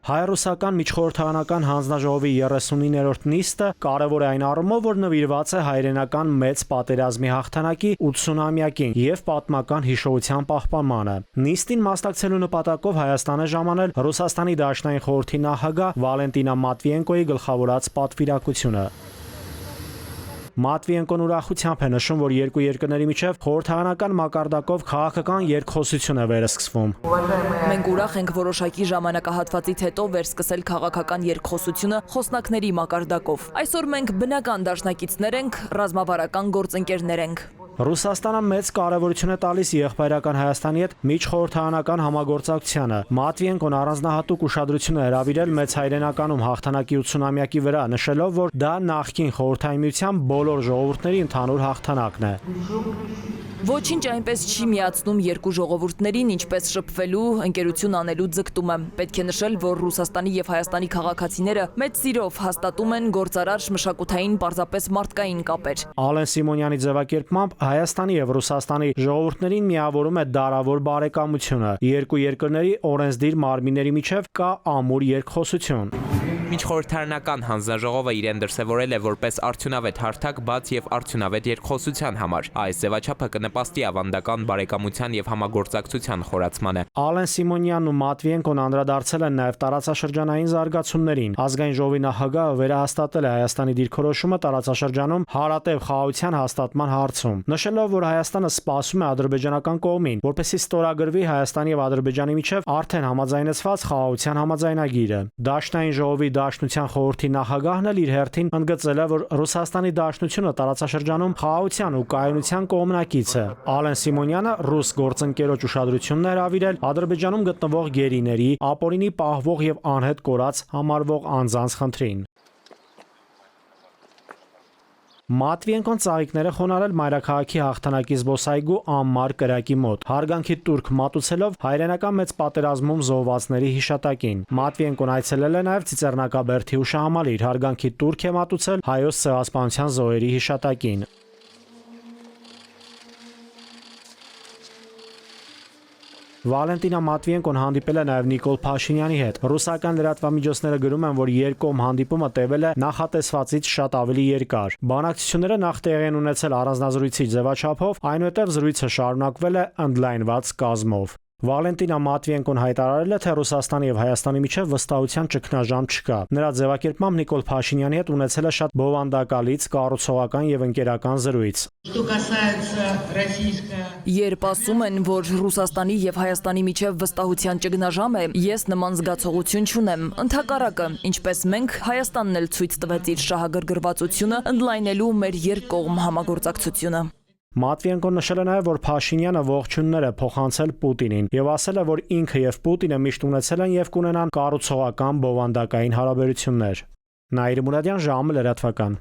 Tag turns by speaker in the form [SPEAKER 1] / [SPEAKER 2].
[SPEAKER 1] Հայ-ռուսական միջխորհրդարանական հանձնաժողովի 39-րդ նիստը կարևոր է այն առումով, որ նվիրված է հայրենական մեծ պատերազմի հաղթանակի 80-ամյակին եւ պատմական հիշողության պահպանմանը։ Նիստին մասնակցելու նպատակով Հայաստան է ժամանել Ռուսաստանի Դաշնային խորհրդի նախագահ Վալենտինա Մատվիենկոյի գլխավորած պատվիրակությունը։ Մատվիենկոն ուրախությամբ է նշում, որ երկու երկրների միջև խորհրդարանական մակարդակով քաղաքական երկխոսություն է վերսկսվում։
[SPEAKER 2] Մենք ուրախ ենք որոշակի ժամանակահատվածից հետո վերսկսել քաղաքական երկխոսությունը խոսնակների մակարդակով։ Այսօր մենք բնական դաշնակիցներ ենք, ռազմավարական գործընկերներ ենք։
[SPEAKER 1] Ռուսաստանը մեծ կարևորություն է տալիս եղբայրական Հայաստանի հետ միջխորհրդարանական համագործակցությանը։ Մատվիենկոն առանձնահատուկ ուշադրություն է հրավիրել մեծ հայրենականում հաղթանակի 80-ամյակի վրա, նշելով, որ դա նախկին խորհրդային միության բոլոր ժողովուրդների ընդհանուր հաղթանակն է։
[SPEAKER 2] Ոչինչ այնպես չի միացնում երկու ժողովուրդներին, ինչպես շփվելու, ընկերություն անելու ձգտումը։ Պետք է նշել, որ Ռուսաստանի եւ Հայաստանի քաղաքացիները մեծ սիրով հաստատում են գործարար մշակութային պարզապես մարդկային կապեր։
[SPEAKER 1] Ալեն Սիմոնյանի ձևակերպմամբ Հայաստանի եւ Ռուսաստանի ժողովուրդներին միավորում է դարավոր բարեկամությունը։ Երկու երկրների օրենսդիր մարմինների միջև կա ամուր երկխոսություն։
[SPEAKER 3] Միջխորհրդարանական հանձնաժողովը իրեն դրսևորել է որպես արդյունավետ հարթակ բաց եւ արդյունավետ երկխոսության համար։ Այս ձևաչափը կնպաստի ավանդական բարեկամության եւ համագործակցության խորացմանը։
[SPEAKER 1] Ալեն Սիմոնյանն ու Մատվիենկոն անդրադարձել են նաեւ տարածաշրջանային զարգացումներին։ Ազգային ժողովի նախագահը վերահաստատել է Հայաստանի դիրքորոշումը տարածաշրջանում հարատև խաղաղության հաստատման հարցում, նշելով, որ Հայաստանը սպասում է ադրբեջանական կողմին, որպեսզի ստորագրվի Հայաստանի եւ Ադրբեջանի միջև արդեն համաձայնեցված խաղաղության համաձայնագիրը։ Դաշնային ժողովի Դաշնության խորհրդի նախագահն էլ իր հերթին ընդգծել է, որ Ռուսաստանի Դաշնությունը տարածաշրջանում խաղաղության ու կայունության կողմնակից է։ Ալեն Սիմոնյանը ռուս գործընկերոջ ուշադրությունն է հրավիրել Ադրբեջանում գտնվող գերիների, ապօրինի պահվող եւ անհետ կորած համարվող անձանց խնդրին։ Մատվիենկոն ծաղիկները խոնարհել մայրաքաղաքի հաղթանակի զբոսայգու անմար կրակի մոտ, հարգանքի տուրք մատուցելով հայրենական մեծ պատերազմում զոհվածների հիշատակին։ Մատվիենկոն այցելել է նաև Ծիծեռնակաբերդի հուշահամալիր, հարգանքի տուրք է մատուցել հայոց ցեղասպանության զոհերի հիշատակին։ Վալենտինա Մատվիենկոն հանդիպել է նաև Նիկոլ Փաշինյանի հետ։ Ռուսական լրատվամիջոցները գրում են, որ երկկողմ հանդիպումը տևել է նախատեսվածից շատ ավելի երկար։ Բանակցությունները նախ տեղի են ունեցել առանձնազրույցի ձևաչափով, այնուհետև զրույցը շարունակվել է ընդլայնված կազմով։ Վալենտինա Մատվիենկոն հայտարարել է, թե Ռուսաստանի եւ Հայաստանի միջև վստահության ճգնաժամ չկա։ Նրա ձևակերպմամբ Նիկոլ Փաշինյանի հետ ունեցել է շատ բովանդակալից, կառուցողական եւ ընկերական զրույց։
[SPEAKER 2] Երբ ասում են, որ Ռուսաստանի եւ Հայաստանի միջև վստահության ճգնաժամ է, ես նման զգացողություն չունեմ։ Ընդհակառակը, ինչպես մենք, Հայաստանն էլ ցույց տվեց իր շահագրգռվածությունը ընդլայնելու մեր երկկողմ համագործակցությունը։
[SPEAKER 1] Մատվիենկոն նշել է նաև, որ Փաշինյանը ողջույններ է փոխանցել Պուտինին եւ ասել է, որ ինքը եւ Պուտինը միշտ ունեցել են եւ կունենան կառուցողական բովանդակային հարաբերություններ։ Նաիր Մուրադյան, ժամը լրատվական։